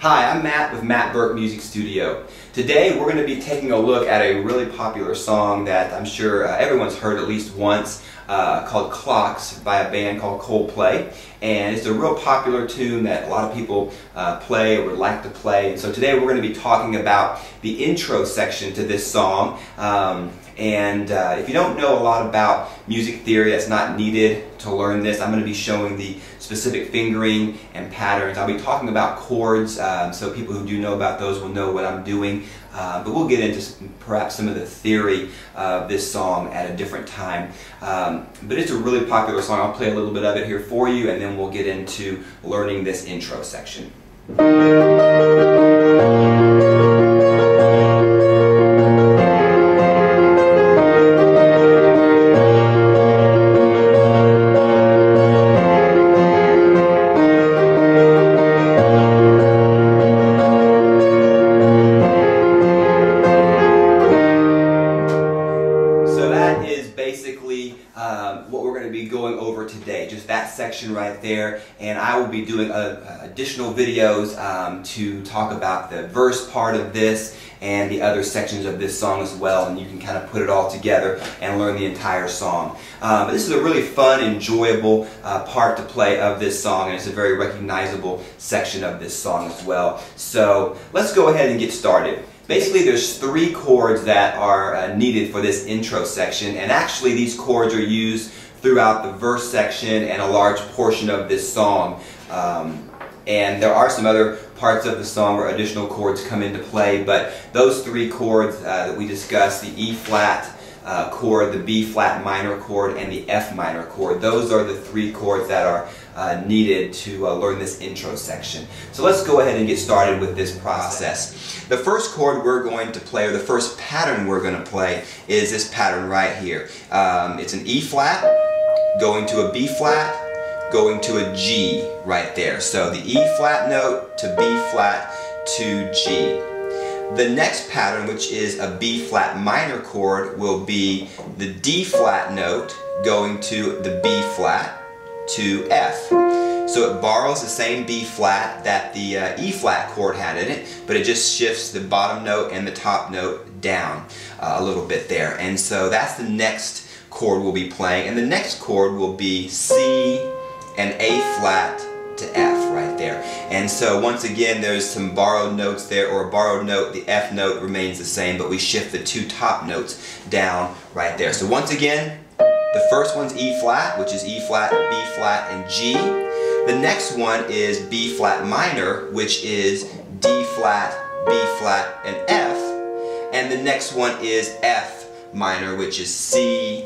Hi, I'm Matt with Matt Burke Music Studio. Today we're going to be taking a look at a really popular song that I'm sure everyone's heard at least once, called Clocks by a band called Coldplay. And it's a real popular tune that a lot of people play or would like to play. And so today we're going to be talking about the intro section to this song. If you don't know a lot about music theory, that's not needed to learn this. I'm going to be showing the specific fingering and patterns. I'll be talking about chords, so people who do know about those will know what I'm doing. But we'll get into perhaps some of the theory of this song at a different time. But it's a really popular song. I'll play a little bit of it here for you, and then we'll get into learning this intro section. What we're going to be going over today, just that section right there, and I will be doing additional videos to talk about the verse part of this and the other sections of this song as well, and you can kind of put it all together and learn the entire song. But this is a really fun, enjoyable part to play of this song, and it's a very recognizable section of this song as well. So let's go ahead and get started. Basically, there's three chords that are needed for this intro section, and actually these chords are used throughout the verse section and a large portion of this song. And there are some other parts of the song where additional chords come into play, but those three chords that we discussed, the E flat chord, the B flat minor chord, and the F minor chord, those are the three chords that are needed to learn this intro section. So let's go ahead and get started with this process. The first chord we're going to play, or the first pattern we're going to play, is this pattern right here. It's an E flat, going to a B flat, going to a G right there. So the E flat note to B flat to G. The next pattern, which is a B flat minor chord, will be the D flat note going to the B flat to F. So it borrows the same B flat that the E flat chord had in it, but it just shifts the bottom note and the top note down a little bit there. And so that's the next chord we'll be playing. And the next chord will be C and A flat to F right there. And so once again, there's some borrowed notes there, or a borrowed note. The F note remains the same, but we shift the two top notes down right there. So once again, the first one's E flat, which is E flat, B flat, and G. The next one is B flat minor, which is D flat, B flat, and F. And the next one is F minor, which is C,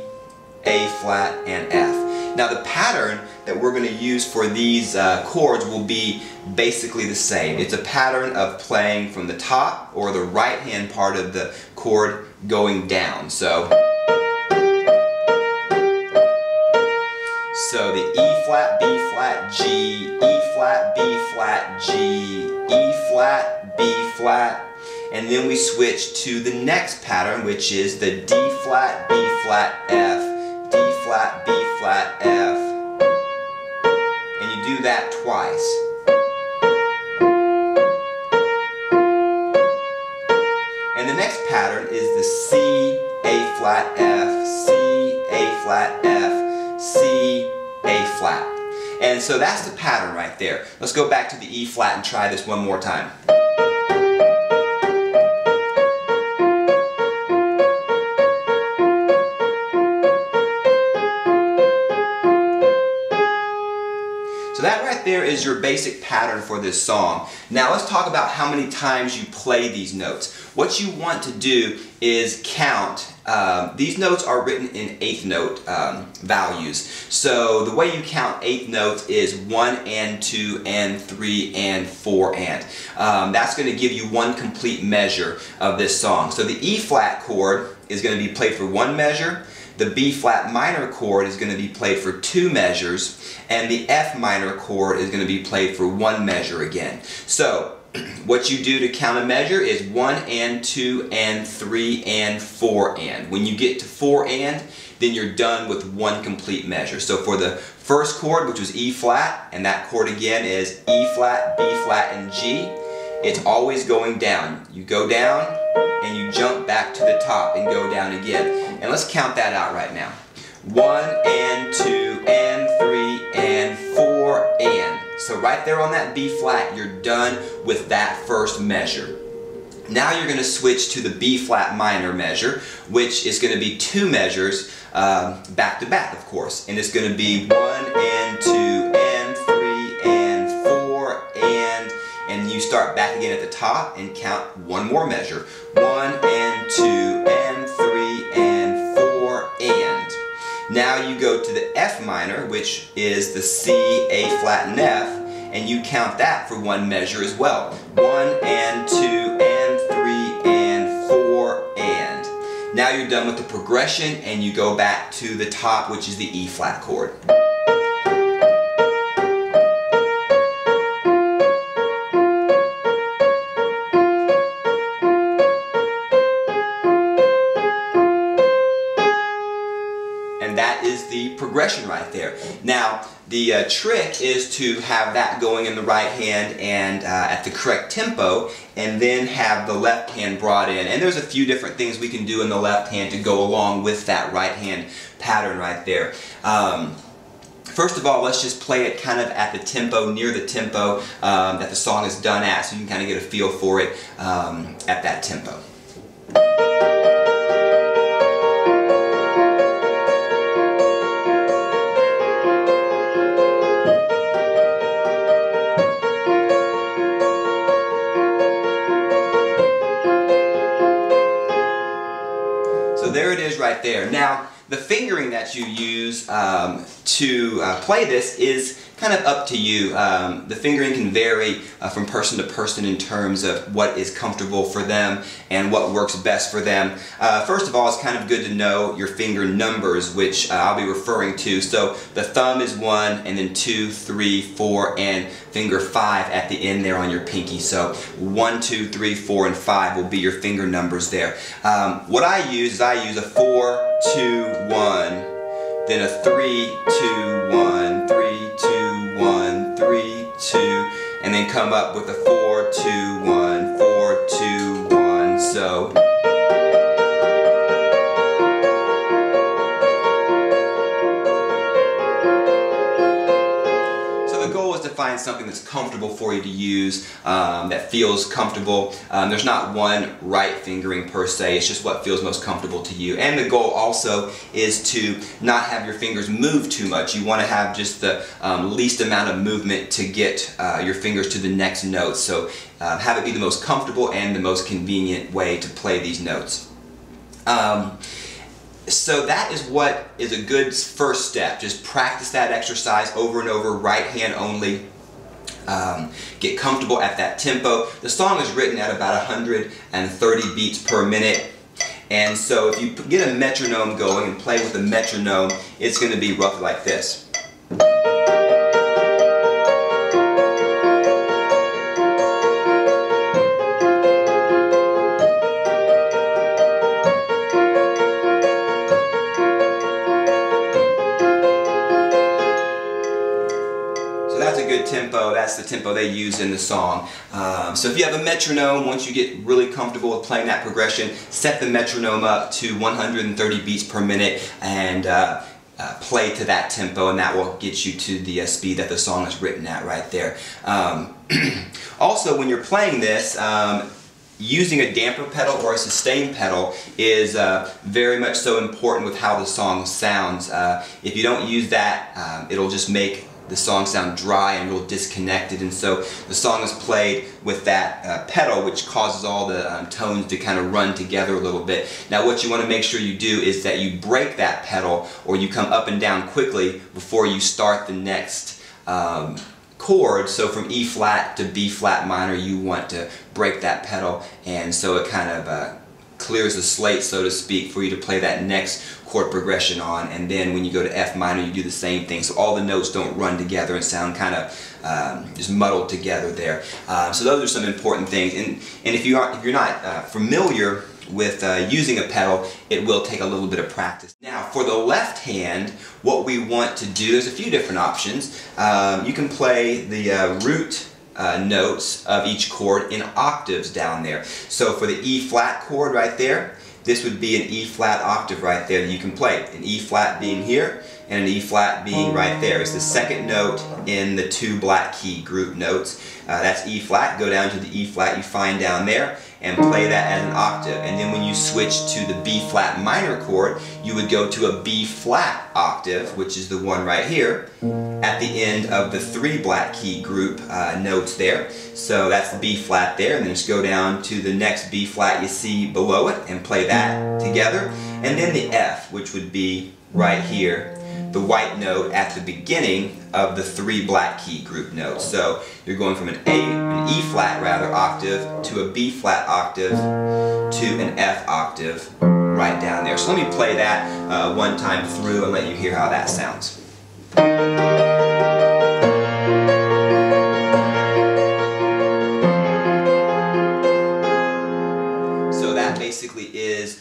A flat, and F. Now the pattern that we're going to use for these chords will be basically the same. It's a pattern of playing from the top, or the right hand part of the chord, going down. So the E flat, B flat, G, E flat, B flat, G, E flat, B flat, and then we switch to the next pattern, which is the D flat, B flat, F, D flat, B flat, F, and you do that twice. And the next pattern is the C, A flat, F, C, A flat, F, C, A flat. And so that's the pattern right there. Let's go back to the E flat and try this one more time. So that right there is your basic pattern for this song. Now let's talk about how many times you play these notes. What you want to do is count. These notes are written in eighth note values. So the way you count eighth notes is 1 and 2 and 3 and 4 and. That's going to give you one complete measure of this song. So the E flat chord is going to be played for one measure. The B flat minor chord is going to be played for 2 measures, and the F minor chord is going to be played for 1 measure again. So what you do to count a measure is 1 and 2 and 3 and 4 and. When you get to 4 and, then you're done with one complete measure. So for the first chord, which was E flat, and that chord again is E flat, B flat, and G, it's always going down. You go down and you jump back to the top and go down again. And let's count that out right now. 1 and 2 and 3 and 4 and. So right there on that B flat, you're done with that first measure. Now you're going to switch to the B flat minor measure, which is going to be 2 measures back to back, of course. And it's going to be 1 and 2 and 3 and 4 and you start back again at the top and count one more measure. 1 and 2 and 3 and 4 and. Now you go to the F minor, which is the C, A flat, and F, and you count that for 1 measure as well. 1 and 2 and 3 and 4 and. Now you're done with the progression and you go back to the top, which is the E flat chord. And that is the progression right there. Now, the trick is to have that going in the right hand and at the correct tempo, and then have the left hand brought in. And there's a few different things we can do in the left hand to go along with that right hand pattern right there. First of all, let's just play it kind of at the tempo, near the tempo that the song is done at, so you can kind of get a feel for it at that tempo. So there it is right there. Now, the fingering that you use to play this is kind of up to you. The fingering can vary from person to person in terms of what is comfortable for them and what works best for them. First of all, it's kind of good to know your finger numbers, which I'll be referring to. So the thumb is 1, and then 2, 3, 4, and finger 5 at the end there on your pinky. So 1, 2, 3, 4, and 5 will be your finger numbers there. What I use is I use a 4, 2, 1, then a 3, 2, 1, 3, 2, 1, 3, 2, and then come up with a 4, 2, 1, 4, 2, 1, so. Find something that's comfortable for you to use, that feels comfortable. There's not one right fingering per se, it's just what feels most comfortable to you. And the goal also is to not have your fingers move too much. You want to have just the least amount of movement to get your fingers to the next note. So have it be the most comfortable and the most convenient way to play these notes. So that is what is a good first step. Just practice that exercise over and over, right hand only. Get comfortable at that tempo. The song is written at about 130 beats per minute. And so if you get a metronome going and play with a metronome, it's going to be roughly like this. That's a good tempo. That's the tempo they use in the song. So if you have a metronome, once you get really comfortable with playing that progression, set the metronome up to 130 beats per minute and play to that tempo, and that will get you to the speed that the song is written at right there. Also, when you're playing this, using a damper pedal or a sustain pedal is very much so important with how the song sounds. If you don't use that, it'll just make the song sound dry and real disconnected, and so the song is played with that pedal, which causes all the tones to kind of run together a little bit. Now what you want to make sure you do is that you break that pedal, or you come up and down quickly before you start the next chord. So from E flat to B flat minor, you want to break that pedal, and so it kind of clears the slate, so to speak, for you to play that next chord progression on. And then when you go to F minor, you do the same thing, so all the notes don't run together and sound kind of just muddled together there. So those are some important things, and if you're not familiar with using a pedal, it will take a little bit of practice. Now for the left hand, what we want to do, there's a few different options. You can play the root notes of each chord in octaves down there. So for the E flat chord right there, this would be an E flat octave right there that you can play. An E flat being here and an E flat being right there. It's the second note in the two black key group notes. That's E flat. Go down to the E flat you find down there and play that as an octave. And then when you switch to the B flat minor chord, you would go to a B flat octave, which is the one right here, at the end of the three black key group notes there. So that's the B flat there, and then just go down to the next B flat you see below it and play that together. And then the F, which would be right here, the white note at the beginning of the three black key group notes. So you're going from an E flat rather octave to a B flat octave to an F octave right down there. So let me play that one time through and let you hear how that sounds. Basically is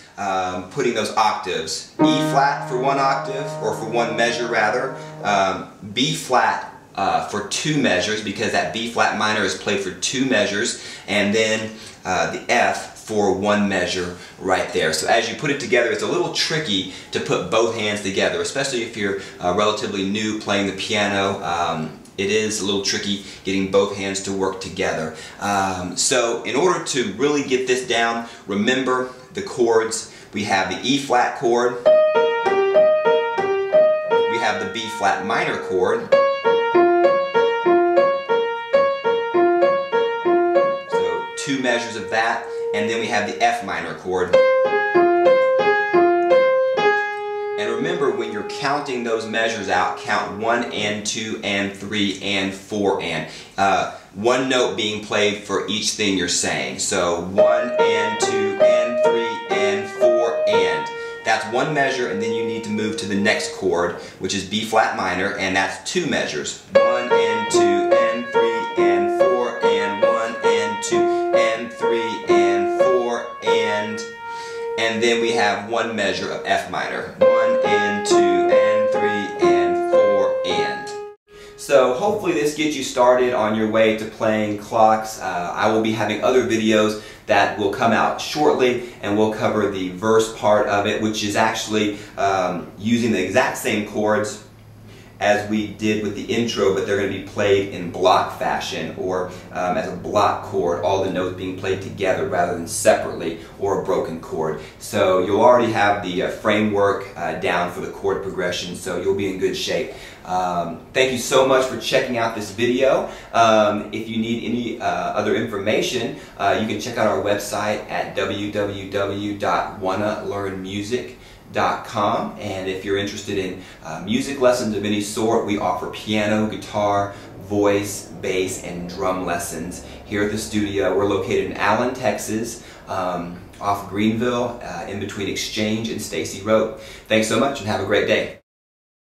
putting those octaves, E flat for one octave, or for one measure rather, B flat for two measures, because that B flat minor is played for two measures, and then the F for one measure right there. So as you put it together, it's a little tricky to put both hands together, especially if you're relatively new playing the piano. It is a little tricky getting both hands to work together. So in order to really get this down, remember the chords. We have the E flat chord, we have the B flat minor chord, so two measures of that, and then we have the F minor chord. And remember, when you're counting those measures out, count 1 and 2 and 3 and 4 and. One note being played for each thing you're saying. So 1 and 2 and 3 and 4 and. That's one measure, and then you need to move to the next chord, which is B flat minor, and that's two measures. 1 and 2 and 3 and 4 and 1 and 2 and 3 and 4 and then we have one measure of F minor. 1 and 2 and 3 and 4 and. So hopefully this gets you started on your way to playing clocks. I will be having other videos that will come out shortly, and we'll cover the verse part of it, which is actually using the exact same chords as we did with the intro, but they're going to be played in block fashion, or as a block chord, all the notes being played together rather than separately, or a broken chord. So you'll already have the framework down for the chord progression, so you'll be in good shape. Thank you so much for checking out this video. If you need any other information, you can check out our website at www.wannalearnmusic.com. And if you're interested in music lessons of any sort, we offer piano, guitar, voice, bass, and drum lessons here at the studio. We're located in Allen, Texas, off Greenville, in between Exchange and Stacy Road. Thanks so much and have a great day.